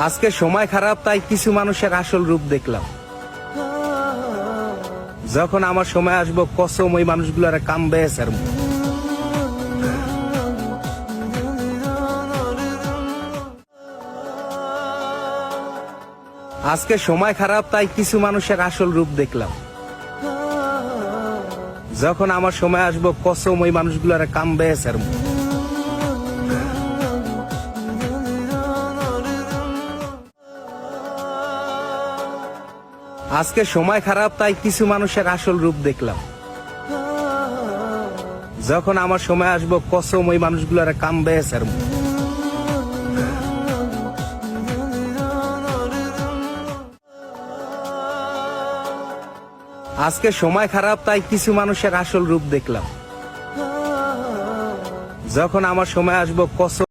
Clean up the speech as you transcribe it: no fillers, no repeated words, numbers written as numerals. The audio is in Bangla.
আজকে সময় খারাপ, তাই কিছু মানুষের আসল রূপ দেখলাম। যখন আমার সময় আসবো, কসম ওই মানুষগুলোর কামবে স্যার। আজকে সময় খারাপ, তাই কিছু মানুষের আসল রূপ দেখলাম। যখন আমার সময় আসবো, কসম ওই মানুষগুলোর কামবে স্যার। আজকে সময় খারাপ, তাই কিছু মানুষের আসল রূপ দেখলাম। যখন আমার সময় আসবো, কসম ওই মানুষগুলোর কামবে স্যার। আজকে সময় খারাপ, তাই কিছু মানুষের আসল রূপ দেখলাম। যখন আমার সময় আসবো, কসম